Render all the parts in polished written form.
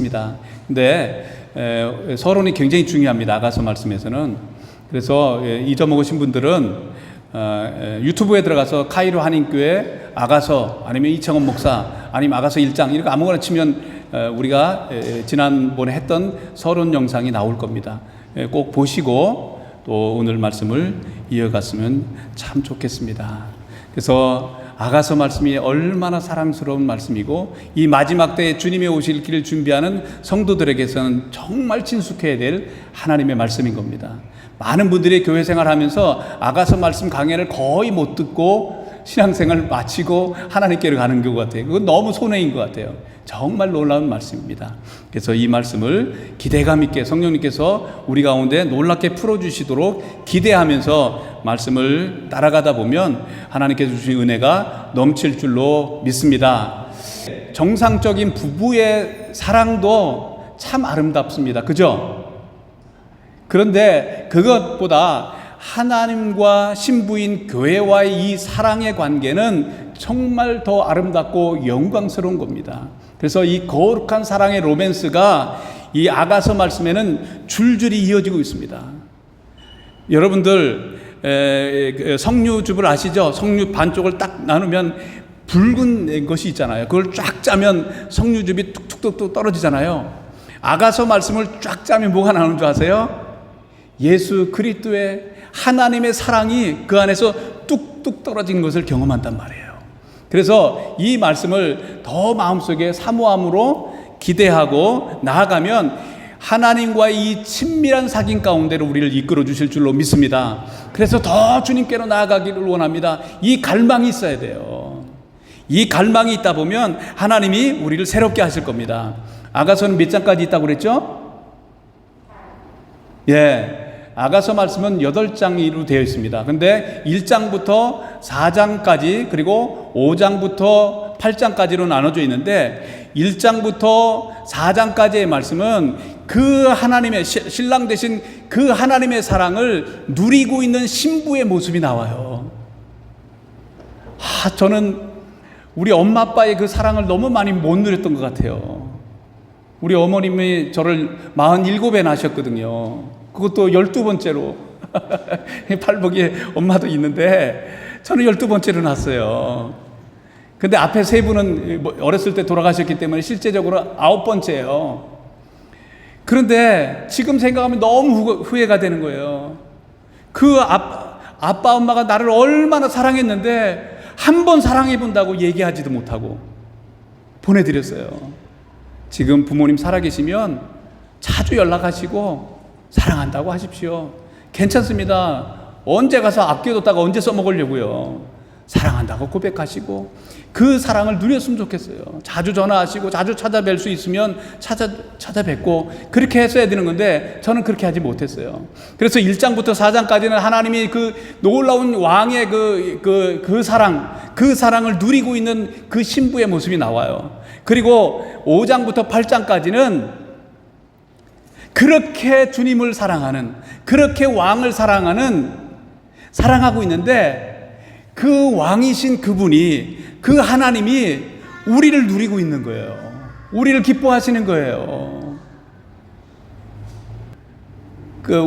있습니다. 근데 서론이 굉장히 중요합니다. 아가서 말씀에서는. 그래서 잊어먹으신 분들은 유튜브에 들어가서 카이로 한인교회 아가서 아니면 이창원 목사 아니면 아가서 1장 이렇게 아무거나 치면 우리가 지난번에 했던 서론 영상이 나올 겁니다. 꼭 보시고 또 오늘 말씀을 이어갔으면 참 좋겠습니다. 그래서 아가서 말씀이 얼마나 사랑스러운 말씀이고 이 마지막 때에 주님의 오실 길을 준비하는 성도들에게서는 정말 친숙해야 될 하나님의 말씀인 겁니다. 많은 분들이 교회 생활하면서 아가서 말씀 강해를 거의 못 듣고 신앙생활을 마치고 하나님께로 가는 것 같아요. 그건 너무 손해인 것 같아요. 정말 놀라운 말씀입니다. 그래서 이 말씀을 기대감 있게 성령님께서 우리 가운데 놀랍게 풀어주시도록 기대하면서 말씀을 따라가다 보면 하나님께서 주신 은혜가 넘칠 줄로 믿습니다. 정상적인 부부의 사랑도 참 아름답습니다. 그죠? 그런데 그것보다 하나님과 신부인 교회와의 이 사랑의 관계는 정말 더 아름답고 영광스러운 겁니다. 그래서 이 거룩한 사랑의 로맨스가 이 아가서 말씀에는 줄줄이 이어지고 있습니다. 여러분들 석류즙을 아시죠? 석류 반쪽을 딱 나누면 붉은 것이 있잖아요. 그걸 쫙 짜면 석류즙이 툭툭툭 떨어지잖아요. 아가서 말씀을 쫙 짜면 뭐가 나오는 줄 아세요? 예수 그리스도의 하나님의 사랑이 그 안에서 뚝뚝 떨어진 것을 경험한단 말이에요. 그래서 이 말씀을 더 마음속에 사모함으로 기대하고 나아가면 하나님과의 이 친밀한 사귐 가운데로 우리를 이끌어 주실 줄로 믿습니다. 그래서 더 주님께로 나아가기를 원합니다. 이 갈망이 있어야 돼요. 이 갈망이 있다 보면 하나님이 우리를 새롭게 하실 겁니다. 아가서는 몇 장까지 있다고 그랬죠? 아가서 말씀은 8장으로 되어 있습니다. 근데 1장부터 4장까지 그리고 5장부터 8장까지로 나눠져 있는데 1장부터 4장까지의 말씀은 그 하나님의 신랑 되신 그 하나님의 사랑을 누리고 있는 신부의 모습이 나와요. 저는 우리 엄마 아빠의 그 사랑을 너무 많이 못 누렸던 것 같아요. 우리 어머님이 저를 47에 낳으셨거든요. 그것도 12번째로 팔복에 엄마도 있는데 저는 12번째로 낳았어요. 근데 앞에 3분은 어렸을 때 돌아가셨기 때문에 실제적으로 9번째예요. 그런데 지금 생각하면 너무 후회가 되는 거예요. 그 아빠 엄마가 나를 얼마나 사랑했는데 한 번 사랑해 본다고 얘기하지도 못하고 보내드렸어요. 지금 부모님 살아계시면 자주 연락하시고 사랑한다고 하십시오. 괜찮습니다. 언제 가서 아껴뒀다가 언제 써먹으려고요. 사랑한다고 고백하시고 그 사랑을 누렸으면 좋겠어요. 자주 전화하시고 자주 찾아뵐 수 있으면 찾아뵙고 그렇게 했어야 되는 건데 저는 그렇게 하지 못했어요. 그래서 1장부터 4장까지는 하나님이 그 놀라운 왕의 그 사랑을 누리고 있는 그 신부의 모습이 나와요. 그리고 5장부터 8장까지는 그렇게 주님을 사랑하는, 그렇게 왕을 사랑하고 있는데 그 왕이신 그분이, 그 하나님이 우리를 누리고 있는 거예요. 우리를 기뻐하시는 거예요.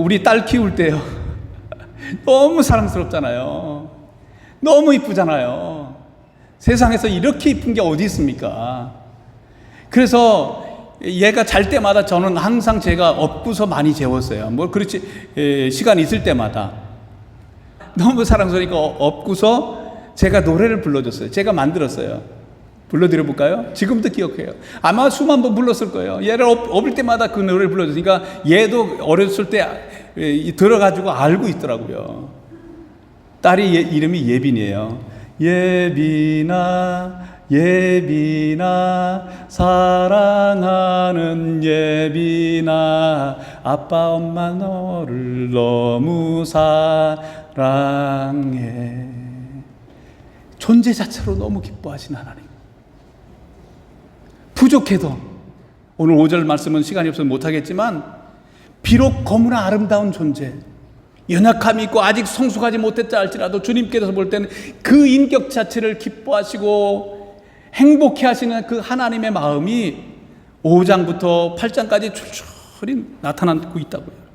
우리 딸 키울 때요. 너무 사랑스럽잖아요. 너무 이쁘잖아요. 세상에서 이렇게 이쁜 게 어디 있습니까? 그래서 얘가 잘 때마다 저는 항상 제가 업고서 많이 재웠어요. 그렇지, 시간 있을 때마다. 너무 사랑스러우니까 업고서 제가 노래를 불러줬어요. 제가 만들었어요. 불러드려 볼까요? 지금도 기억해요. 아마 수만 번 불렀을 거예요. 얘를 업을 때마다 그 노래를 불러줬으니까 얘도 어렸을 때 들어가지고 알고 있더라고요. 딸이 이름이 예빈이에요. 예빈아 사랑하는 예빈아 아빠 엄마 너를 너무 사랑해. 존재 자체로 너무 기뻐하신 하나님. 부족해도 오늘 5절 말씀은 시간이 없어서 못하겠지만 비록 너무나 아름다운 존재, 연약함이 있고 아직 성숙하지 못했다 할지라도 주님께서 볼 때는 그 인격 자체를 기뻐하시고 행복해 하시는 그 하나님의 마음이 5장부터 8장까지 출출히 나타나고 있다고요.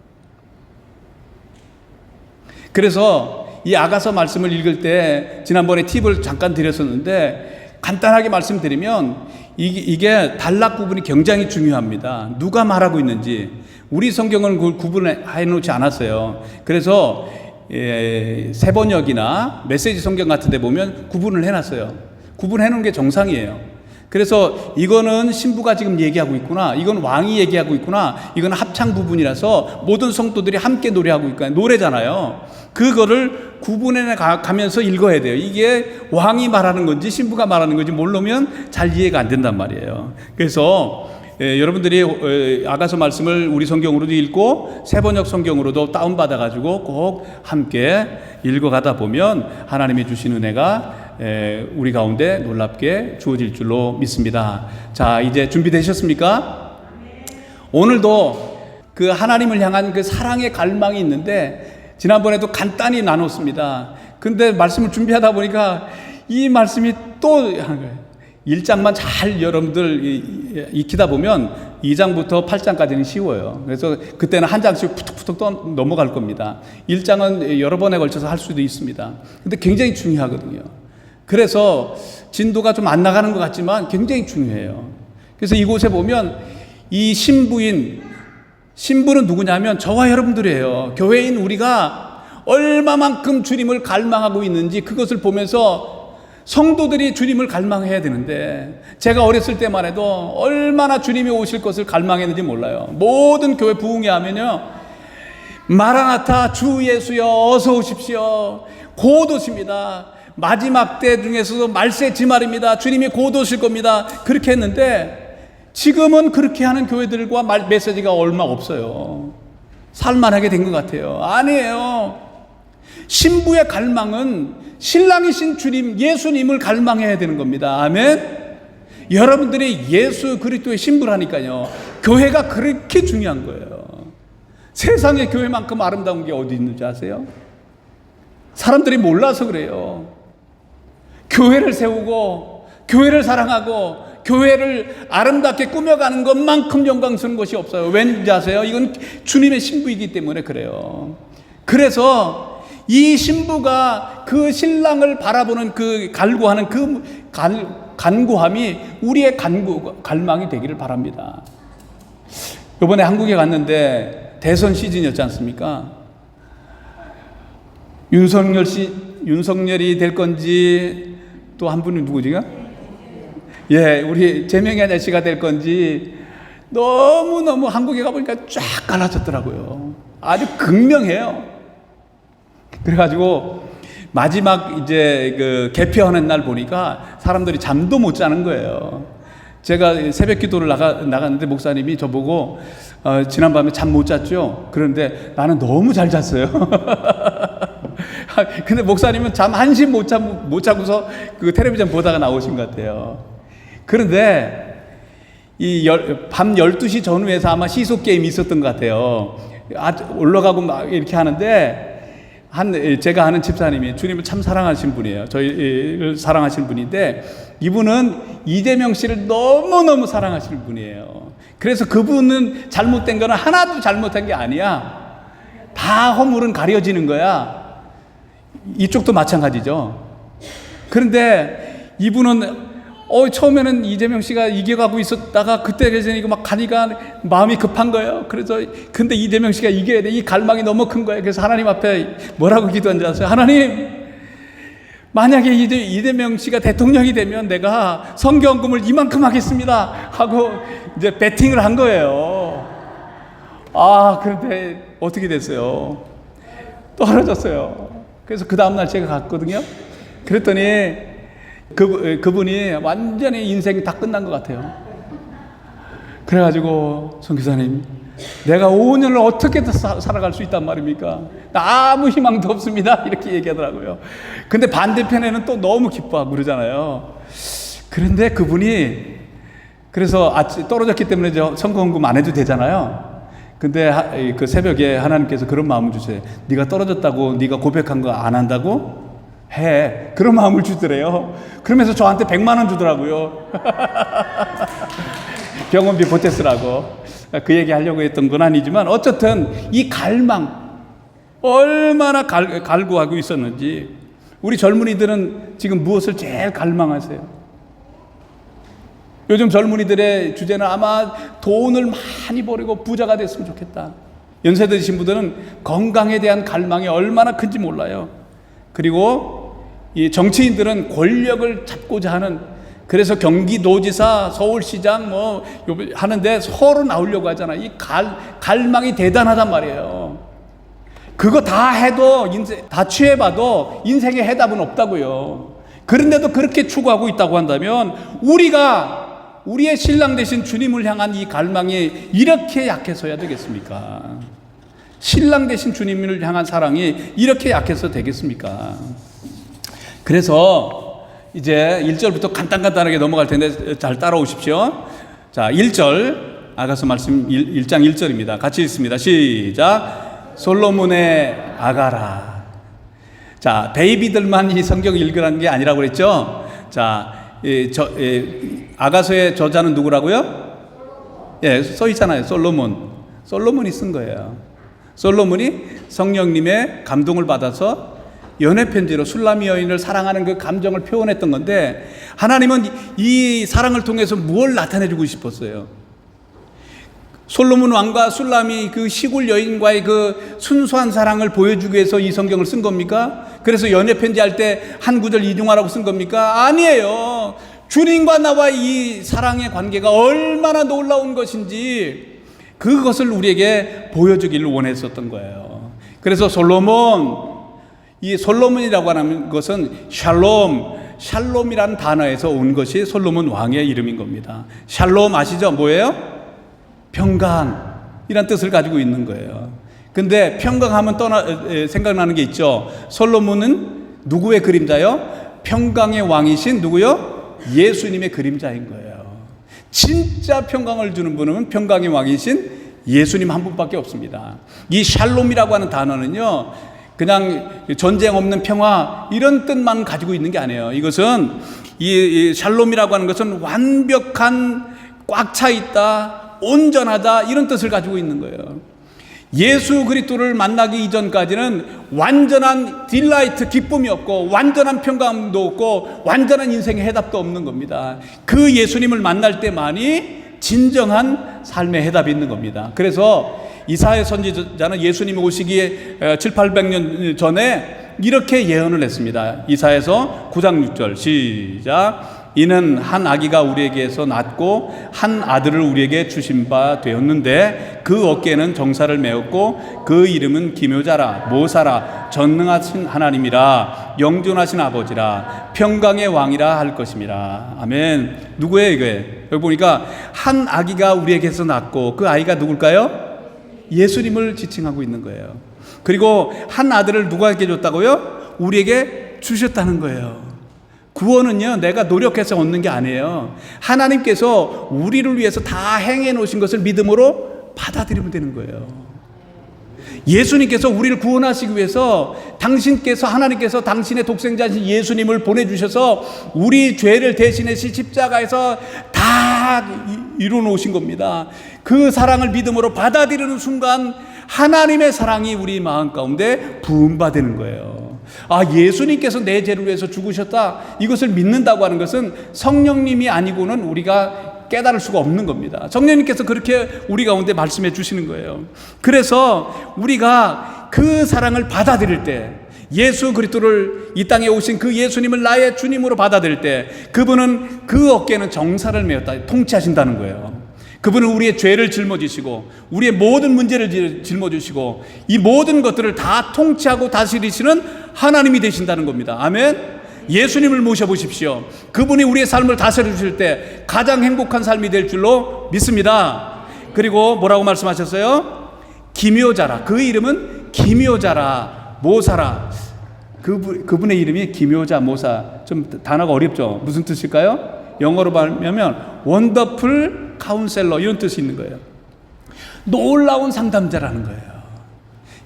그래서 이 아가서 말씀을 읽을 때 지난번에 팁을 잠깐 드렸었는데 간단하게 말씀드리면 이게 단락 구분이 굉장히 중요합니다. 누가 말하고 있는지 우리 성경은 그걸 구분해 놓지 않았어요. 그래서 세번역이나 메시지 성경 같은 데 보면 구분을 해놨어요. 구분해 놓은 게 정상이에요. 그래서 이거는 신부가 지금 얘기하고 있구나, 이건 왕이 얘기하고 있구나, 이건 합창 부분이라서 모든 성도들이 함께 노래하고 있구나, 노래잖아요. 그거를 구분해 가면서 읽어야 돼요. 이게 왕이 말하는 건지 신부가 말하는 건지 모르면 잘 이해가 안 된단 말이에요. 그래서 여러분들이 아가서 말씀을 우리 성경으로도 읽고 세번역 성경으로도 다운받아 가지고 꼭 함께 읽어가다 보면 하나님이 주신 은혜가 우리 가운데 놀랍게 주어질 줄로 믿습니다. 자, 이제 준비되셨습니까? 오늘도 그 하나님을 향한 그 사랑의 갈망이 있는데 지난번에도 간단히 나눴습니다. 근데 말씀을 준비하다 보니까 이 말씀이 또 하는 거예요. 1장만 잘 여러분들 익히다 보면 2장부터 8장까지는 쉬워요. 그래서 그때는 한 장씩 푸툭푸툭 또 넘어갈 겁니다. 1장은 여러 번에 걸쳐서 할 수도 있습니다. 근데 굉장히 중요하거든요. 그래서 진도가 좀 안 나가는 것 같지만 굉장히 중요해요. 그래서 이곳에 보면 이 신부는 누구냐면 저와 여러분들이에요. 교회인 우리가 얼마만큼 주님을 갈망하고 있는지 그것을 보면서 성도들이 주님을 갈망해야 되는데 제가 어렸을 때만 해도 얼마나 주님이 오실 것을 갈망했는지 몰라요. 모든 교회 부흥회 하면요, 마라나타 주 예수여 어서 오십시오, 곧 오십니다, 마지막 때 중에서도 말세 지말입니다, 주님이 곧 오실 겁니다, 그렇게 했는데 지금은 그렇게 하는 교회들과 메시지가 얼마 없어요. 살만하게 된 것 같아요. 아니에요. 신부의 갈망은 신랑이신 주님 예수님을 갈망해야 되는 겁니다. 아멘. 여러분들이 예수 그리스도의 신부라니까요. 교회가 그렇게 중요한 거예요. 세상에 교회만큼 아름다운 게 어디 있는지 아세요? 사람들이 몰라서 그래요. 교회를 세우고 교회를 사랑하고 교회를 아름답게 꾸며가는 것만큼 영광스러운 것이 없어요. 왠지 아세요? 이건 주님의 신부이기 때문에 그래요. 그래서 이 신부가 그 신랑을 바라보는 그 갈구하는 그 간구함이 우리의 갈망이 되기를 바랍니다. 이번에 한국에 갔는데 대선 시즌이었지 않습니까? 윤석열이 될 건지 또 한 분이 누구지가? 예, 우리 재명이 아저씨가 될 건지 너무너무 한국에 가보니까 쫙 갈라졌더라고요. 아주 극명해요. 그래가지고 마지막 이제 그 개표하는 날 보니까 사람들이 잠도 못 자는 거예요. 제가 새벽 기도를 나갔는데 목사님이 저보고 지난밤에 잠 못 잤죠? 그런데 나는 너무 잘 잤어요. 근데 목사님은 잠 한심 못 자고서 그 텔레비전 보다가 나오신 것 같아요. 그런데 밤 12시 전후에서 아마 시소 게임이 있었던 것 같아요. 올라가고 막 이렇게 하는데 제가 아는 집사님이 주님을 참 사랑하신 분이에요. 저희를 사랑하시는 분인데 이분은 이재명 씨를 너무너무 사랑하시는 분이에요. 그래서 그분은 잘못된 거는 하나도 잘못한 게 아니야. 다 허물은 가려지는 거야. 이쪽도 마찬가지죠. 그런데 이분은 처음에는 이재명 씨가 이겨가고 있었다가 그때 이거 막 가니까 마음이 급한 거예요. 그래서 근데 이재명 씨가 이겨야 돼. 이 갈망이 너무 큰 거예요. 그래서 하나님 앞에 뭐라고 기도한 줄 아세요? 하나님, 만약에 이재명 씨가 대통령이 되면 내가 성경금을 이만큼 하겠습니다 하고 이제 베팅을 한 거예요. 그런데 어떻게 됐어요? 떨어졌어요. 그래서 그 다음날 제가 갔거든요. 그랬더니 그분이 완전히 인생이 다 끝난 것 같아요. 그래가지고 선교사님, 내가 5년을 어떻게 살아갈 수 있단 말입니까? 아무 희망도 없습니다. 이렇게 얘기하더라고요. 근데 반대편에는 또 너무 기뻐하고 그러잖아요. 그런데 그분이 그래서 떨어졌기 때문에 선거헌금 안 해도 되잖아요. 근데 그 새벽에 하나님께서 그런 마음을 주세요. 네가 떨어졌다고 네가 고백한 거 안 한다고? 해. 그런 마음을 주더래요. 그러면서 저한테 100만 원 주더라고요. 병원비 보태 쓰라고 그 얘기 하려고 했던 건 아니지만 어쨌든 이 갈망 얼마나 갈구하고 있었는지. 우리 젊은이들은 지금 무엇을 제일 갈망하세요? 요즘 젊은이들의 주제는 아마 돈을 많이 벌이고 부자가 됐으면 좋겠다. 연세 드신 분들은 건강에 대한 갈망이 얼마나 큰지 몰라요. 그리고 이 정치인들은 권력을 잡고자 하는, 그래서 경기도지사, 서울시장 뭐 하는데 서로 나오려고 하잖아요. 이 갈망이 대단하단 말이에요. 그거 다 해도 다 취해봐도 인생의 해답은 없다고요. 그런데도 그렇게 추구하고 있다고 한다면 우리의 신랑 되신 주님을 향한 이 갈망이 이렇게 약해서야 되겠습니까? 신랑 되신 주님을 향한 사랑이 이렇게 약해서 되겠습니까? 그래서 이제 1절부터 간단하게 넘어갈 텐데 잘 따라오십시오. 자, 1절 아가서 말씀 1장 1절입니다. 같이 읽습니다. 시작. 솔로몬의 아가라. 자, 베이비들만 이 성경 읽으라는 게 아니라고 그랬죠? 자, 아가서의 저자는 누구라고요? 예, 써 있잖아요. 솔로몬이 쓴 거예요. 솔로몬이 성령님의 감동을 받아서 연애편지로 술람이 여인을 사랑하는 그 감정을 표현했던 건데, 하나님은 이 사랑을 통해서 무엇을 나타내주고 싶었어요? 솔로몬 왕과 술람이 그 시골 여인과의 그 순수한 사랑을 보여주기 위해서 이 성경을 쓴 겁니까? 그래서 연애편지 할 때 한 구절 인용하라고 쓴 겁니까? 아니에요. 주님과 나와의 이 사랑의 관계가 얼마나 놀라운 것인지 그것을 우리에게 보여주기를 원했었던 거예요. 그래서 이 솔로몬이라고 하는 것은 샬롬이라는 단어에서 온 것이 솔로몬 왕의 이름인 겁니다. 샬롬 아시죠? 뭐예요? 평강이란 뜻을 가지고 있는 거예요. 근데 평강하면 생각나는 게 있죠. 솔로몬은 누구의 그림자요? 평강의 왕이신 누구요? 예수님의 그림자인 거예요. 진짜 평강을 주는 분은 평강의 왕이신 예수님 한 분밖에 없습니다. 이 샬롬이라고 하는 단어는요, 그냥 전쟁 없는 평화 이런 뜻만 가지고 있는 게 아니에요. 이것은 이 샬롬이라고 하는 것은 완벽한, 꽉 차 있다, 온전하다 이런 뜻을 가지고 있는 거예요. 예수 그리스도를 만나기 이전까지는 완전한 딜라이트, 기쁨이 없고 완전한 평강도 없고 완전한 인생의 해답도 없는 겁니다. 그 예수님을 만날 때만이 진정한 삶의 해답이 있는 겁니다. 그래서 이사야 선지자는 예수님이 오시기에 700-800년 전에 이렇게 예언을 했습니다. 이사야서 9장 6절 시작. 이는 한 아기가 우리에게서 낳고 한 아들을 우리에게 주신 바 되었는데 그 어깨에는 정사를 메었고 그 이름은 기묘자라, 모사라, 전능하신 하나님이라, 영존하신 아버지라, 평강의 왕이라 할 것임이라. 아멘. 누구예요 이게? 여기 보니까 한 아기가 우리에게서 낳고, 그 아이가 누굴까요? 예수님을 지칭하고 있는 거예요. 그리고 한 아들을 누구에게 줬다고요? 우리에게 주셨다는 거예요. 구원은요, 내가 노력해서 얻는 게 아니에요. 하나님께서 우리를 위해서 다 행해 놓으신 것을 믿음으로 받아들이면 되는 거예요. 예수님께서 우리를 구원하시기 위해서 하나님께서 당신의 독생자신 예수님을 보내주셔서 우리 죄를 대신해서 십자가에서 다 이루어 놓으신 겁니다. 그 사랑을 믿음으로 받아들이는 순간 하나님의 사랑이 우리 마음 가운데 부음받는 거예요. 아, 예수님께서 내 죄를 위해서 죽으셨다, 이것을 믿는다고 하는 것은 성령님이 아니고는 우리가 깨달을 수가 없는 겁니다. 성령님께서 그렇게 우리 가운데 말씀해 주시는 거예요. 그래서 우리가 그 사랑을 받아들일 때, 예수 그리스도를 이 땅에 오신 그 예수님을 나의 주님으로 받아들일 때, 그분은 그 어깨에는 정사를 메었다, 통치하신다는 거예요. 그분은 우리의 죄를 짊어지시고 우리의 모든 문제를 짊어지시고 이 모든 것들을 다 통치하고 다스리시는 하나님이 되신다는 겁니다. 아멘. 예수님을 모셔보십시오. 그분이 우리의 삶을 다스려 주실 때 가장 행복한 삶이 될 줄로 믿습니다. 그리고 뭐라고 말씀하셨어요? 기묘자라. 그 이름은 기묘자라, 모사라. 그분의 이름이 기묘자, 모사. 좀 단어가 어렵죠? 무슨 뜻일까요? 영어로 말하면 원더풀 카운셀러, 이런 뜻이 있는 거예요. 놀라운 상담자라는 거예요.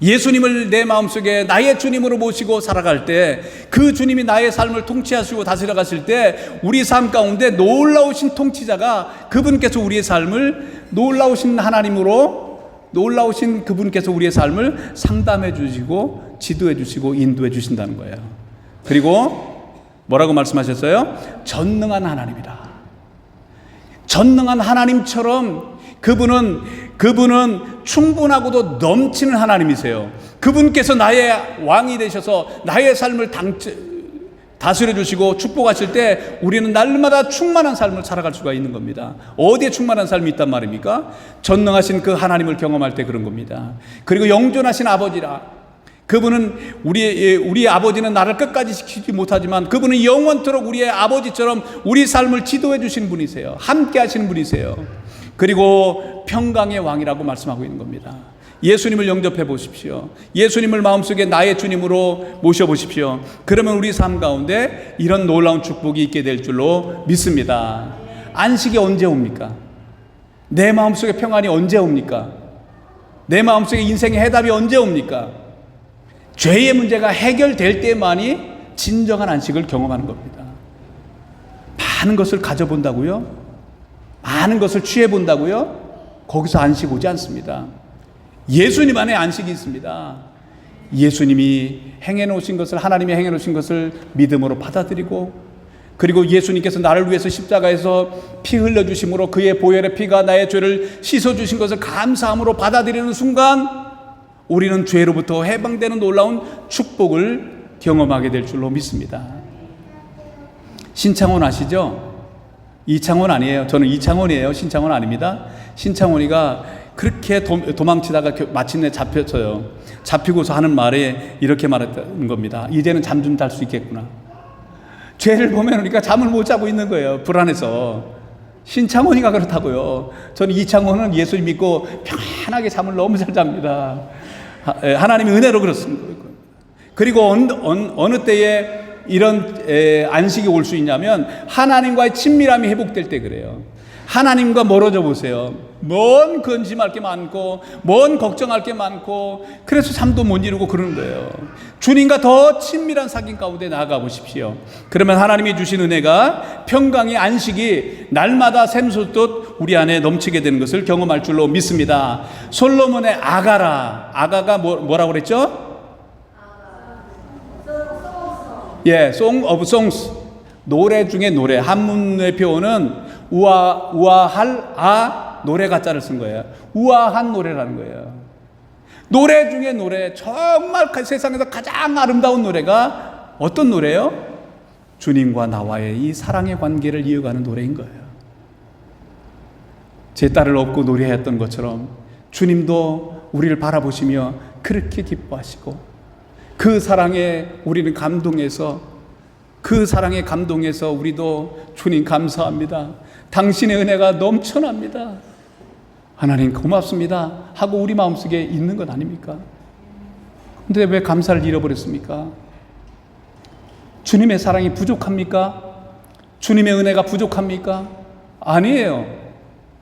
예수님을 내 마음속에 나의 주님으로 모시고 살아갈 때, 그 주님이 나의 삶을 통치하시고 다스려 가실 때, 우리 삶 가운데 놀라우신 통치자가, 그분께서 우리의 삶을, 놀라우신 하나님으로, 놀라우신 그분께서 우리의 삶을 상담해 주시고 지도해 주시고 인도해 주신다는 거예요. 그리고 뭐라고 말씀하셨어요? 전능한 하나님이다. 전능한 하나님처럼 그분은 충분하고도 넘치는 하나님이세요. 그분께서 나의 왕이 되셔서 나의 삶을 다스려 주시고 축복하실 때, 우리는 날마다 충만한 삶을 살아갈 수가 있는 겁니다. 어디에 충만한 삶이 있단 말입니까? 전능하신 그 하나님을 경험할 때 그런 겁니다. 그리고 영존하신 아버지라, 그분은 우리 아버지는 나를 끝까지 지키지 못하지만 그분은 영원토록 우리의 아버지처럼 우리 삶을 지도해 주시는 분이세요. 함께 하시는 분이세요. 그리고 평강의 왕이라고 말씀하고 있는 겁니다. 예수님을 영접해 보십시오. 예수님을 마음속에 나의 주님으로 모셔보십시오. 그러면 우리 삶 가운데 이런 놀라운 축복이 있게 될 줄로 믿습니다. 안식이 언제 옵니까? 내 마음속에 평안이 언제 옵니까? 내 마음속에 인생의 해답이 언제 옵니까? 죄의 문제가 해결될 때만이 진정한 안식을 경험하는 겁니다. 많은 것을 가져본다고요? 많은 것을 취해본다고요? 거기서 안식 오지 않습니다. 예수님 안에 안식이 있습니다. 예수님이 행해놓으신 것을, 하나님이 행해놓으신 것을 믿음으로 받아들이고, 그리고 예수님께서 나를 위해서 십자가에서 피 흘려주심으로 그의 보혈의 피가 나의 죄를 씻어주신 것을 감사함으로 받아들이는 순간, 우리는 죄로부터 해방되는 놀라운 축복을 경험하게 될 줄로 믿습니다. 신창원 아시죠? 이창원 아니에요. 저는 이창원이에요. 신창원 아닙니다. 신창원이가 그렇게 도망치다가 마침내 잡혔어요. 잡히고서 하는 말이 이렇게 말했던 겁니다. 이제는 잠 좀 잘 수 있겠구나. 죄를 보면으니까 잠을 못 자고 있는 거예요. 불안해서. 신창원이가 그렇다고요. 저는 이창원은 예수님 믿고 편안하게 잠을 너무 잘 잡니다. 하나님의 은혜로 그렇습니다. 그리고 어느 때에 이런 안식이 올 수 있냐면, 하나님과의 친밀함이 회복될 때 그래요. 하나님과 멀어져 보세요. 먼 근심할 게 많고, 먼 걱정할 게 많고, 그래서 잠도 못 이루고 그러는 거예요. 주님과 더 친밀한 사귐 가운데 나아가 보십시오. 그러면 하나님이 주신 은혜가, 평강의 안식이 날마다 샘솟듯 우리 안에 넘치게 되는 것을 경험할 줄로 믿습니다. 솔로몬의 아가가 뭐라고 그랬죠? Song of Songs, 노래 중에 노래. 한문의 표현은 노래가 자를 쓴 거예요. 우아한 노래라는 거예요. 노래 중에 노래, 정말 세상에서 가장 아름다운 노래가 어떤 노래예요? 주님과 나와의 이 사랑의 관계를 이어가는 노래인 거예요. 제 딸을 업고 노래했던 것처럼 주님도 우리를 바라보시며 그렇게 기뻐하시고, 그 사랑에 우리는 감동해서, 그 사랑에 감동해서 우리도 주님 감사합니다, 당신의 은혜가 넘쳐납니다, 하나님 고맙습니다 하고 우리 마음속에 있는 것 아닙니까? 근데 왜 감사를 잃어버렸습니까? 주님의 사랑이 부족합니까? 주님의 은혜가 부족합니까? 아니에요.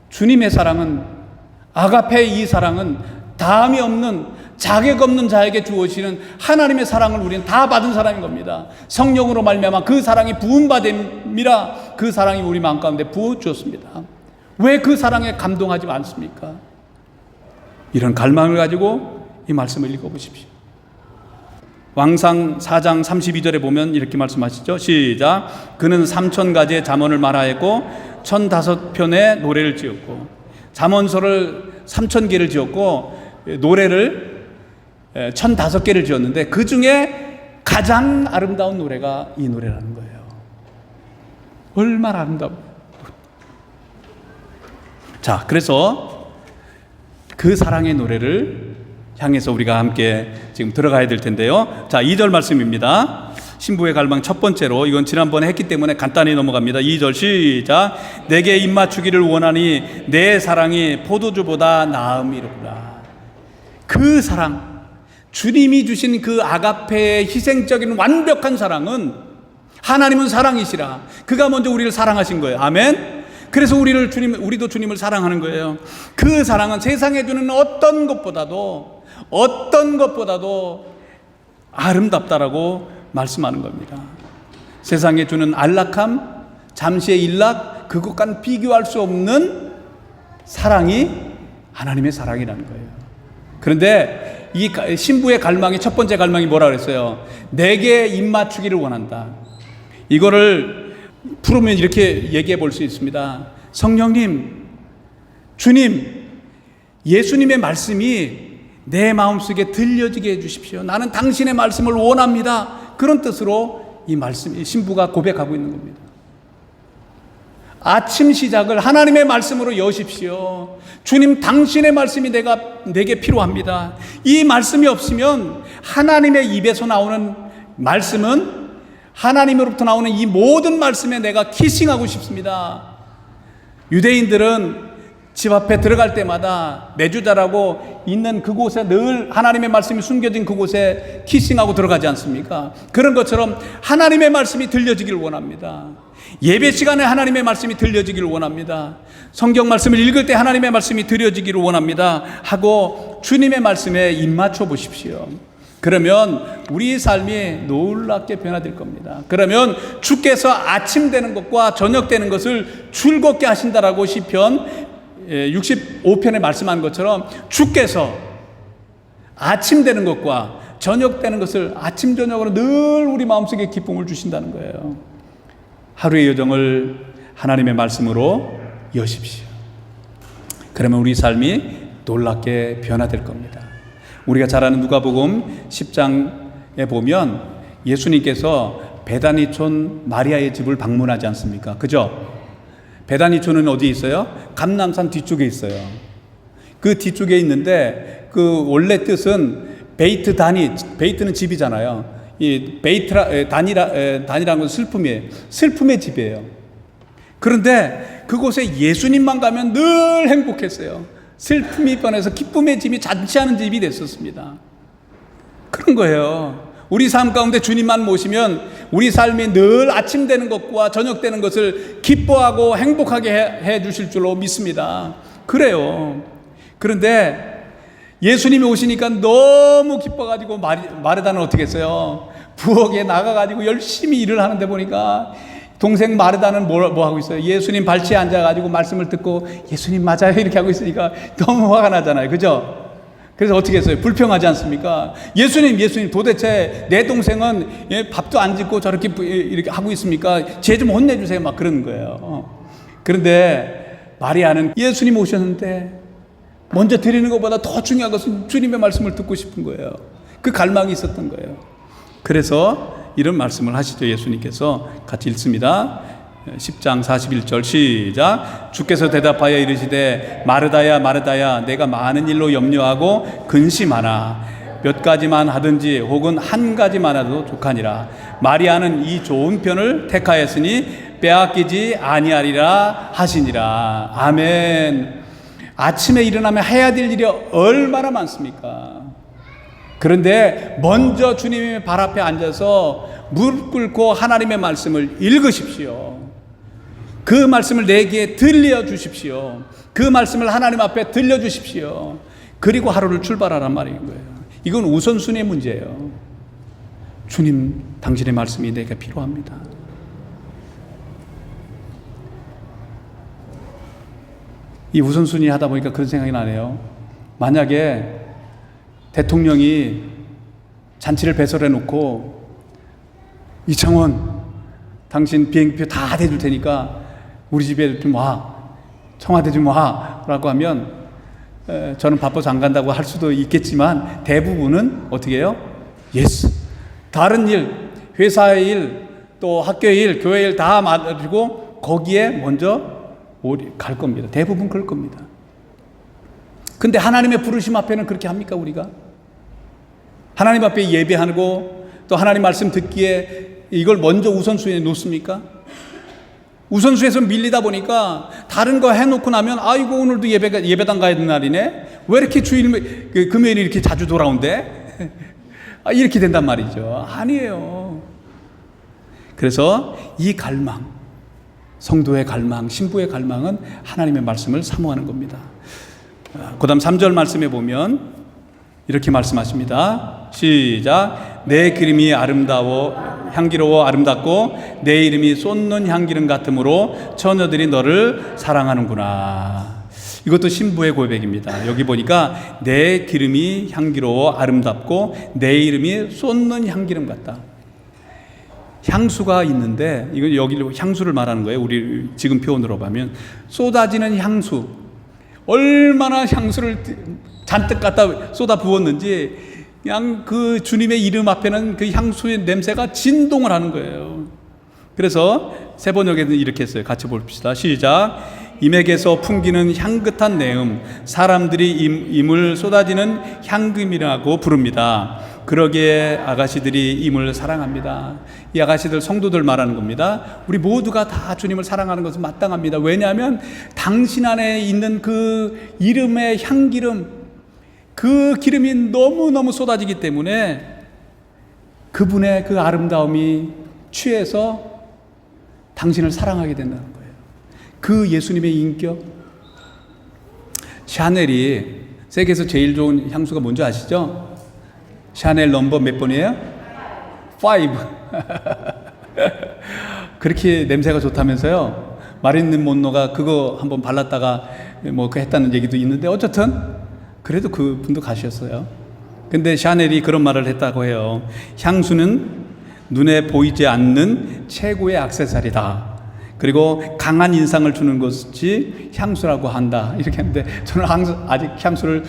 주님의 사랑은, 아가페, 이 사랑은 다함이 없는, 자격 없는 자에게 주어지는 하나님의 사랑을 우리는 다 받은 사람인 겁니다. 성령으로 말미암아 그 사랑이 부음받음이라, 그 사랑이 우리 마음 가운데 부어주었습니다. 왜 그 사랑에 감동하지 않습니까? 이런 갈망을 가지고 이 말씀을 읽어보십시오. 왕상 4장 32절에 보면 이렇게 말씀하시죠. 시작. 그는 3,000가지의 잠언을 말하였고 1,005편의 노래를 지었고, 잠언서를 3,000개를 지었고 노래를 1,005개를 지었는데, 그 중에 가장 아름다운 노래가 이 노래라는 거예요. 얼마나 아름다워. 자, 그래서 그 사랑의 노래를 향해서 우리가 함께 지금 들어가야 될 텐데요. 자, 2절 말씀입니다. 신부의 갈망 첫 번째로, 이건 지난번에 했기 때문에 간단히 넘어갑니다. 2절 시작. 내게 입맞추기를 원하니 내 사랑이 포도주보다 나음이로구나. 그 사랑, 주님이 주신 그 아가페의 희생적인 완벽한 사랑은, 하나님은 사랑이시라, 그가 먼저 우리를 사랑하신 거예요. 아멘. 그래서 우리도 주님을 사랑하는 거예요. 그 사랑은 세상에 주는 어떤 것보다도, 어떤 것보다도 아름답다라고 말씀하는 겁니다. 세상에 주는 안락함, 잠시의 일락, 그것과는 비교할 수 없는 사랑이 하나님의 사랑이라는 거예요. 그런데 이 신부의 갈망이, 첫 번째 갈망이 뭐라 그랬어요? 내게 입맞추기를 원한다. 이거를 풀으면 이렇게 얘기해 볼 수 있습니다. 성령님, 주님, 예수님의 말씀이 내 마음속에 들려지게 해주십시오. 나는 당신의 말씀을 원합니다. 그런 뜻으로 이 말씀, 신부가 고백하고 있는 겁니다. 아침 시작을 하나님의 말씀으로 여십시오. 주님, 당신의 말씀이 내게 필요합니다. 이 말씀이 없으면 하나님의 입에서 나오는 말씀은, 하나님으로부터 나오는 이 모든 말씀에 내가 키싱하고 싶습니다. 유대인들은 집 앞에 들어갈 때마다 내주자라고 있는 그곳에 늘 하나님의 말씀이 숨겨진 그곳에 키싱하고 들어가지 않습니까? 그런 것처럼 하나님의 말씀이 들려지길 원합니다. 예배 시간에 하나님의 말씀이 들려지기를 원합니다. 성경 말씀을 읽을 때 하나님의 말씀이 들려지기를 원합니다 하고 주님의 말씀에 입맞춰 보십시오. 그러면 우리 삶이 놀랍게 변화될 겁니다. 그러면 주께서 아침 되는 것과 저녁 되는 것을 즐겁게 하신다라고 시편 65편에 말씀한 것처럼 주께서 아침 되는 것과 저녁 되는 것을 아침 저녁으로 늘 우리 마음속에 기쁨을 주신다는 거예요. 하루의 여정을 하나님의 말씀으로 여십시오. 그러면 우리 삶이 놀랍게 변화될 겁니다. 우리가 잘 아는 누가복음 10장에 보면 예수님께서 베다니촌 마리아의 집을 방문하지 않습니까? 그죠? 베다니촌은 어디 있어요? 감람산 뒤쪽에 있어요. 그 뒤쪽에 있는데 그 원래 뜻은 베이트 다니, 베이트는 집이잖아요. 이 단이라는 건 슬픔이에요. 슬픔의 집이에요. 그런데 그곳에 예수님만 가면 늘 행복했어요. 슬픔이 변해서 기쁨의 집이 잔치하는 집이 됐었습니다. 그런 거예요. 우리 삶 가운데 주님만 모시면 우리 삶이 늘 아침 되는 것과 저녁 되는 것을 기뻐하고 행복하게 해 주실 줄로 믿습니다. 그래요. 그런데 예수님이 오시니까 너무 기뻐가지고 마르다는 어떻게 했어요? 부엌에 나가가지고 열심히 일을 하는데 보니까 동생 마르다는 뭐 하고 있어요? 예수님 발치에 앉아가지고 말씀을 듣고 예수님 맞아요 이렇게 하고 있으니까 너무 화가 나잖아요. 그죠? 그래서 어떻게 했어요? 불평하지 않습니까? 예수님 도대체 내 동생은 밥도 안 짓고 저렇게 이렇게 하고 있습니까? 쟤 좀 혼내주세요. 막 그러는 거예요. 그런데 마리아는 예수님 오셨는데 먼저 드리는 것보다 더 중요한 것은 주님의 말씀을 듣고 싶은 거예요. 그 갈망이 있었던 거예요. 그래서 이런 말씀을 하시죠. 예수님께서 같이 읽습니다. 10장 41절 시작. 주께서 대답하여 이르시되 마르다야 마르다야 내가 많은 일로 염려하고 근심하나 몇 가지만 하든지 혹은 한 가지만 하도 족하니라. 마리아는 이 좋은 편을 택하였으니 빼앗기지 아니하리라 하시니라. 아멘. 아침에 일어나면 해야 될 일이 얼마나 많습니까? 그런데 먼저 주님의 발 앞에 앉아서 무릎 꿇고 하나님의 말씀을 읽으십시오. 그 말씀을 내게 들려주십시오. 그 말씀을 하나님 앞에 들려주십시오. 그리고 하루를 출발하란 말인 거예요. 이건 우선순위의 문제예요. 주님, 당신의 말씀이 내게 필요합니다. 이 우선순위 하다 보니까 그런 생각이 나네요. 만약에 대통령이 잔치를 배설해 놓고 이창원 당신 비행기표 다 대줄 테니까 우리 집에 좀 와, 청와대 좀 와 라고 하면 저는 바빠서 안 간다고 할 수도 있겠지만 대부분은 어떻게 해요? 예스. 다른 일, 회사의 일, 또 학교의 일, 교회의 일 다 마치고 거기에 먼저 갈 겁니다. 대부분 그럴 겁니다. 근데 하나님의 부르심 앞에는 그렇게 합니까, 우리가? 하나님 앞에 예배하고 또 하나님 말씀 듣기에 이걸 먼저 우선순위에 놓습니까? 우선순위에서 밀리다 보니까 다른 거 해놓고 나면 아이고 오늘도 예배당 가야 되는 날이네. 왜 이렇게 금요일이 이렇게 자주 돌아온대? 이렇게 된단 말이죠. 아니에요. 그래서 이 갈망, 성도의 갈망, 신부의 갈망은 하나님의 말씀을 사모하는 겁니다. 그 다음 3절 말씀에 보면 이렇게 말씀하십니다. 시작. 내 기름이 향기로워 아름답고 내 이름이 쏟는 향기름 같으므로 처녀들이 너를 사랑하는구나. 이것도 신부의 고백입니다. 여기 보니까 내 기름이 향기로워 아름답고 내 이름이 쏟는 향기름 같다. 향수가 있는데 이거 여기 향수를 말하는 거예요. 우리 지금 표현으로 보면 쏟아지는 향수. 얼마나 향수를 잔뜩 갖다 쏟아 부었는지 그냥 그 주님의 이름 앞에는 그 향수의 냄새가 진동을 하는 거예요. 그래서 세 번역에는 이렇게 했어요. 같이 봅시다. 시작. 임에게서 풍기는 향긋한 내음, 사람들이 임을 쏟아지는 향금이라고 부릅니다. 그러기에 아가씨들이 임을 사랑합니다. 이 아가씨들 성도들 말하는 겁니다. 우리 모두가 다 주님을 사랑하는 것은 마땅합니다. 왜냐하면 당신 안에 있는 그 이름의 향기름, 그 기름이 너무너무 쏟아지기 때문에 그분의 그 아름다움이 취해서 당신을 사랑하게 된다는 거예요. 그 예수님의 인격. 샤넬이 세계에서 제일 좋은 향수가 뭔지 아시죠? 샤넬 넘버 몇 번이에요? 5. 그렇게 냄새가 좋다면서요. 마릴린 monroe가 그거 한번 발랐다가 뭐 그 했다는 얘기도 있는데 어쨌든 그래도 그 분도 가셨어요. 근데 샤넬이 그런 말을 했다고 해요. 향수는 눈에 보이지 않는 최고의 액세서리다. 그리고 강한 인상을 주는 것이 향수라고 한다. 이렇게 했는데 저는 아직 향수를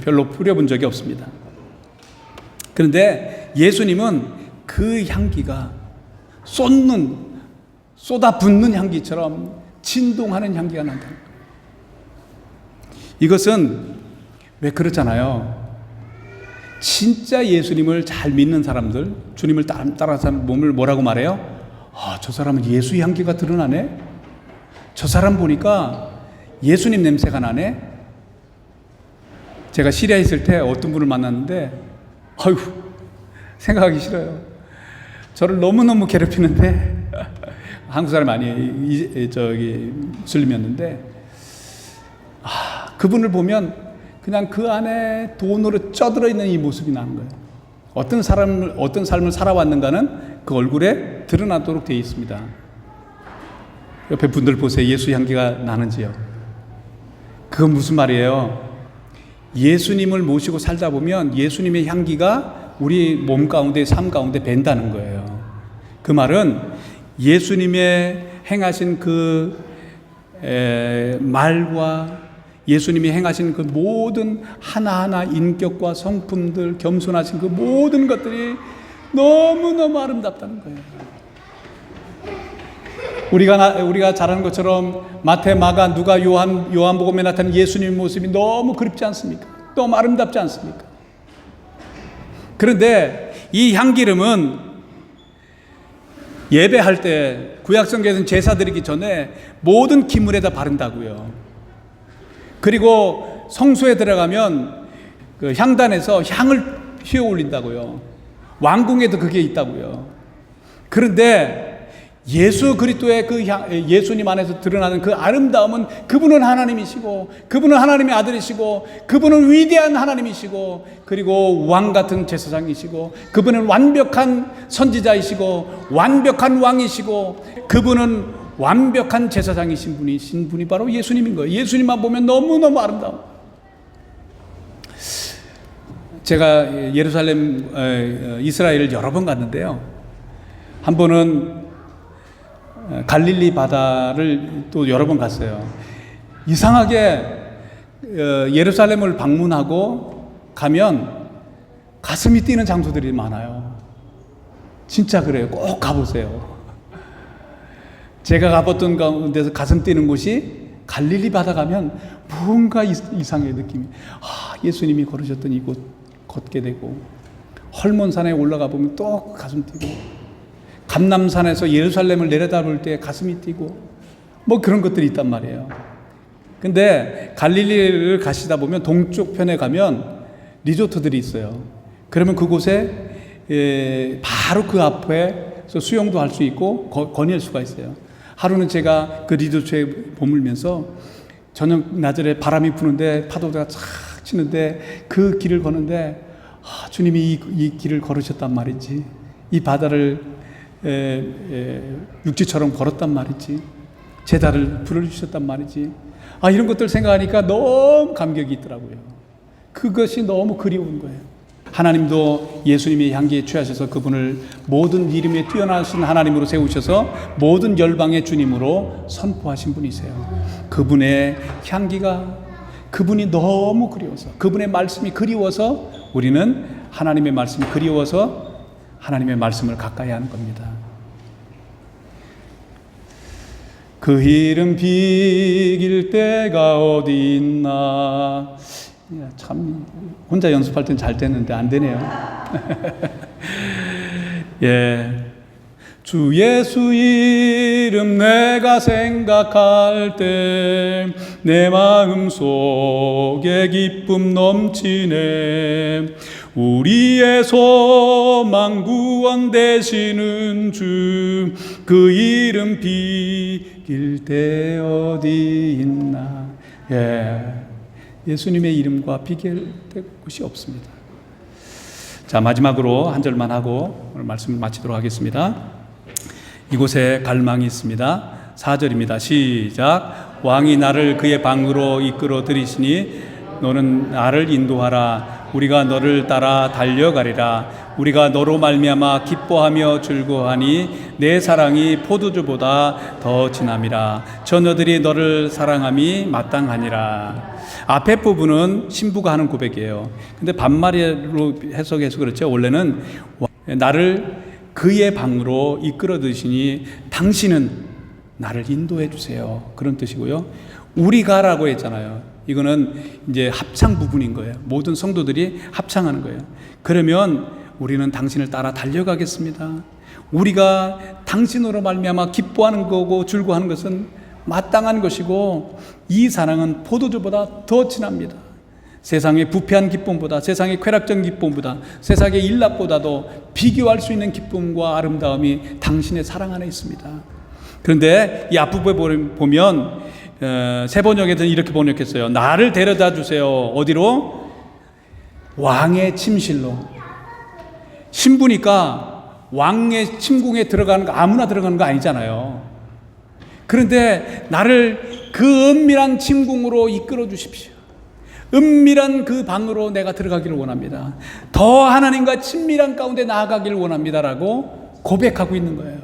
별로 뿌려본 적이 없습니다. 그런데 예수님은 그 향기가 쏟아붓는 향기처럼 진동하는 향기가 난다. 이것은 왜 그렇잖아요. 진짜 예수님을 잘 믿는 사람들, 주님을 따라서 몸을 뭐라고 말해요? 저 사람은 예수의 향기가 드러나네? 저 사람 보니까 예수님 냄새가 나네? 제가 시리아에 있을 때 어떤 분을 만났는데, 생각하기 싫어요. 저를 너무너무 괴롭히는데, 한국 사람이 아니에요. 무슬림이었는데, 그분을 보면 그냥 그 안에 돈으로 쪄들어 있는 이 모습이 나는 거예요. 어떤 삶을 살아왔는가는 그 얼굴에 드러나도록 되어 있습니다. 옆에 분들 보세요. 예수 향기가 나는지요. 그건 무슨 말이에요? 예수님을 모시고 살다 보면 예수님의 향기가 우리 몸 가운데, 삶 가운데 밴다는 거예요. 그 말은 예수님의 행하신 그 말과 예수님이 행하신 그 모든 하나하나 인격과 성품들, 겸손하신 그 모든 것들이 너무너무 아름답다는 거예요. 우리가 잘 아는 것처럼 마태, 마가, 누가, 요한복음에 나타난 예수님의 모습이 너무 그립지 않습니까? 너무 아름답지 않습니까? 그런데 이 향기름은 예배할 때 구약성경에서는 제사 드리기 전에 모든 기물에다 바른다고요. 그리고 성소에 들어가면 그 향단에서 향을 휘어 올린다고요. 왕궁에도 그게 있다고요. 그런데 예수 그리스도의 그 예수님 안에서 드러나는 그 아름다움은 그분은 하나님이시고, 그분은 하나님의 아들이시고, 그분은 위대한 하나님이시고, 그리고 왕 같은 제사장이시고, 그분은 완벽한 선지자이시고, 완벽한 왕이시고, 그분은 완벽한 제사장이신 분이 바로 예수님인 거예요. 예수님만 보면 너무너무 아름다워. 제가 예루살렘, 이스라엘을 여러 번 갔는데요. 한 번은 갈릴리 바다를 또 여러 번 갔어요. 이상하게 예루살렘을 방문하고 가면 가슴이 뛰는 장소들이 많아요. 진짜 그래요. 꼭 가보세요. 제가 가봤던 가운데서 가슴 뛰는 곳이 갈릴리 바다 가면 뭔가 이상의 느낌이. 예수님이 걸으셨던 이곳 걷게 되고, 헐몬산에 올라가 보면 또 가슴 뛰고, 감람산에서 예루살렘을 내려다볼 때 가슴이 뛰고, 뭐 그런 것들이 있단 말이에요. 근데 갈릴리를 가시다 보면 동쪽 편에 가면 리조트들이 있어요. 그러면 그곳에 바로 그 앞에서 수영도 할 수 있고 거닐 수가 있어요. 하루는 제가 그 리조트에 머물면서 저녁 낮에 바람이 부는데 파도가 쫙 치는데 그 길을 걷는데 주님이 이 길을 걸으셨단 말이지. 이 바다를 육지처럼 걸었단 말이지. 제다를 불어주셨단 말이지. 이런 것들 생각하니까 너무 감격이 있더라고요. 그것이 너무 그리운 거예요. 하나님도 예수님의 향기에 취하셔서 그분을 모든 이름에 뛰어나신 하나님으로 세우셔서 모든 열방의 주님으로 선포하신 분이세요. 그분의 향기가, 그분이 너무 그리워서, 그분의 말씀이 그리워서 우리는 하나님의 말씀이 그리워서 하나님의 말씀을 가까이 하는 겁니다. 그 이름 비길 때가 어디 있나. 참 혼자 연습할 땐 잘 됐는데 안 되네요. 예, 주 예수 이름 내가 생각할 때 내 마음 속에 기쁨 넘치네. 우리의 소망 구원 되시는 주, 그 이름 비길 때 어디 있나. 예수님의 이름과 비교될 곳이 없습니다. 자, 마지막으로 한 절만 하고 오늘 말씀을 마치도록 하겠습니다. 이곳에 갈망이 있습니다. 4절입니다. 시작. 왕이 나를 그의 방으로 이끌어 들이시니 너는 나를 인도하라. 우리가 너를 따라 달려가리라. 우리가 너로 말미암아 기뻐하며 즐거워하니 내 사랑이 포도주보다 더 진함이라. 처녀들이 너를 사랑함이 마땅하니라. 앞에 부분은 신부가 하는 고백이에요. 근데 반말로 해석해서 그렇죠. 원래는 나를 그의 방으로 이끌어 드시니 당신은 나를 인도해 주세요. 그런 뜻이고요. 우리가라고 했잖아요. 이거는 이제 합창 부분인 거예요. 모든 성도들이 합창하는 거예요. 그러면 우리는 당신을 따라 달려가겠습니다. 우리가 당신으로 말미암아 기뻐하는 거고 즐거워하는 것은 마땅한 것이고, 이 사랑은 포도주보다 더 진합니다. 세상의 부패한 기쁨보다, 세상의 쾌락적 기쁨보다, 세상의 일락보다도 비교할 수 있는 기쁨과 아름다움이 당신의 사랑 안에 있습니다. 그런데 이 앞부분에 보면 세번역에서는 이렇게 번역했어요. 나를 데려다 주세요. 어디로? 왕의 침실로. 신부니까 왕의 침궁에 들어가는 거, 아무나 들어가는 거 아니잖아요. 그런데 나를 그 은밀한 침궁으로 이끌어 주십시오. 은밀한 그 방으로 내가 들어가기를 원합니다. 더 하나님과 친밀한 가운데 나아가기를 원합니다라고 고백하고 있는 거예요.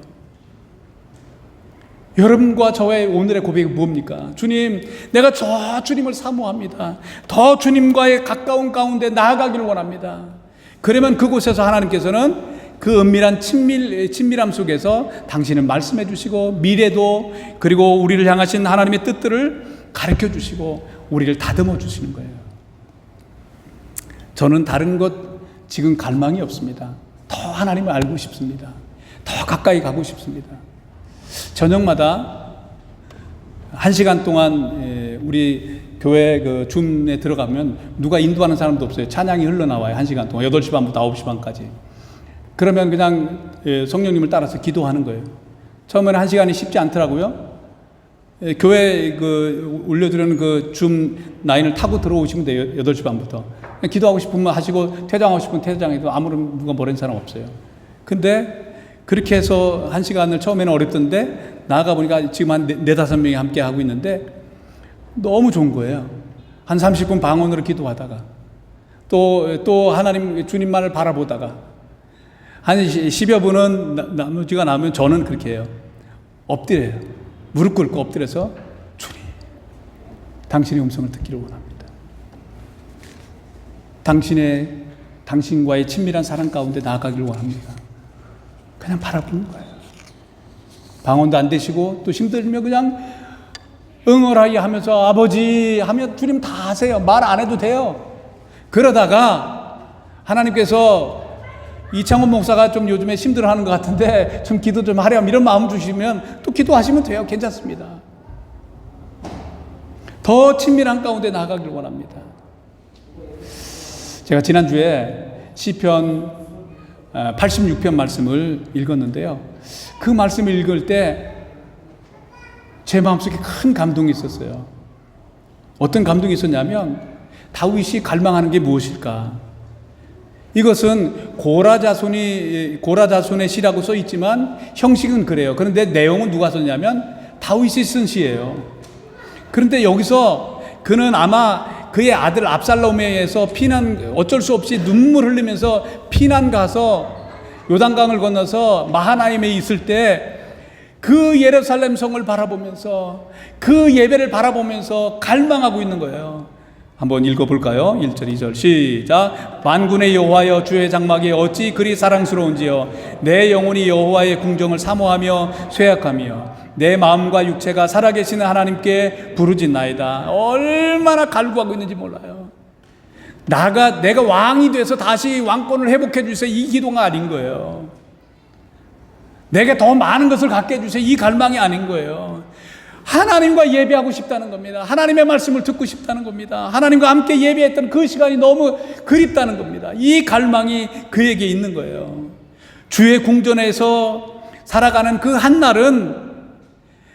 여러분과 저의 오늘의 고백이 뭡니까? 주님, 내가 저 주님을 사모합니다. 더 주님과의 가까운 가운데 나아가기를 원합니다. 그러면 그곳에서 하나님께서는 그 은밀한 친밀함 속에서 당신은 말씀해 주시고, 미래도, 그리고 우리를 향하신 하나님의 뜻들을 가르쳐 주시고 우리를 다듬어 주시는 거예요. 저는 다른 것 지금 갈망이 없습니다. 더 하나님을 알고 싶습니다. 더 가까이 가고 싶습니다. 저녁마다 1시간 동안 우리 교회 그 줌에 들어가면 누가 인도하는 사람도 없어요. 찬양이 흘러나와요. 1시간 동안 8시 반부터 9시 반까지. 그러면 그냥 성령님을 따라서 기도하는 거예요. 처음에는 1시간이 쉽지 않더라고요. 교회 그 올려드리는 그 줌 라인을 타고 들어오시면 돼요. 8시 반부터. 기도하고 싶으면 하시고 퇴장하고 싶으면 퇴장해도 아무런 누가 모르는 사람 없어요. 근데 그렇게 해서 1시간을 처음에는 어렵던데 나아가 보니까 지금 한 4-5명이 함께 하고 있는데 너무 좋은 거예요. 한 30분 방언으로 기도하다가 또 하나님 주님만을 바라보다가 한 10여 분은 나머지가 나오면 저는 그렇게 해요. 엎드려요. 무릎 꿇고 엎드려서 주님, 당신의 음성을 듣기를 원합니다. 당신과의 친밀한 사랑 가운데 나아가기를 원합니다. 그냥 바라보는 거예요. 방언도 안 되시고 또 힘들면 그냥 응얼하게 하면서 아버지 하면 주님 다 하세요. 말 안 해도 돼요. 그러다가 하나님께서 이창원 목사가 좀 요즘에 힘들어하는 것 같은데 좀 기도 좀 하렴 이런 마음 주시면 또 기도하시면 돼요. 괜찮습니다. 더 친밀한 가운데 나아가길 원합니다. 제가 지난주에 시편 86편 말씀을 읽었는데요. 그 말씀을 읽을 때 제 마음속에 큰 감동이 있었어요. 어떤 감동이 있었냐면 다윗이 갈망하는 게 무엇일까? 이것은 고라 자손의 시라고 써 있지만 형식은 그래요. 그런데 내용은 누가 썼냐면 다윗이 쓴 시예요. 그런데 여기서 그는 아마 그의 아들 압살롬에 의해서 어쩔 수 없이 눈물 흘리면서 피난 가서 요단강을 건너서 마하나임에 있을 때 그 예루살렘 성을 바라보면서 그 예배를 바라보면서 갈망하고 있는 거예요. 한번 읽어볼까요? 1절 2절 시작. 만군의 여호와여, 주의 장막이 어찌 그리 사랑스러운지요. 내 영혼이 여호와의 궁정을 사모하며 쇠약하며 내 마음과 육체가 살아계시는 하나님께 부르짖나이다. 얼마나 갈구하고 있는지 몰라요. 내가 왕이 돼서 다시 왕권을 회복해 주세요, 이 기도가 아닌 거예요. 내게 더 많은 것을 갖게 해주세요, 이 갈망이 아닌 거예요. 하나님과 예배하고 싶다는 겁니다. 하나님의 말씀을 듣고 싶다는 겁니다. 하나님과 함께 예배했던 그 시간이 너무 그립다는 겁니다. 이 갈망이 그에게 있는 거예요. 주의 궁전에서 살아가는 그 한날은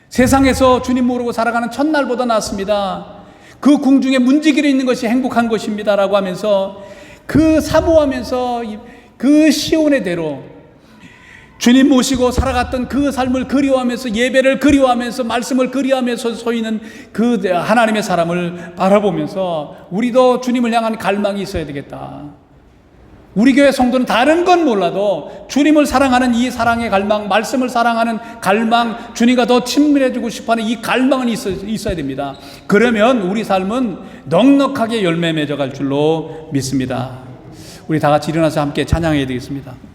세상에서 주님 모르고 살아가는 첫날보다 낫습니다. 그 궁중에 문지기로 있는 것이 행복한 것입니다 라고 하면서 그 사모하면서 그 시온의 대로 주님 모시고 살아갔던 그 삶을 그리워하면서, 예배를 그리워하면서, 말씀을 그리워하면서 서 있는 그 하나님의 사람을 바라보면서 우리도 주님을 향한 갈망이 있어야 되겠다. 우리 교회 성도는 다른 건 몰라도 주님을 사랑하는 이 사랑의 갈망, 말씀을 사랑하는 갈망, 주님과 더 친밀해지고 싶어하는 이 갈망은 있어야 됩니다. 그러면 우리 삶은 넉넉하게 열매 맺어갈 줄로 믿습니다. 우리 다 같이 일어나서 함께 찬양해야 되겠습니다.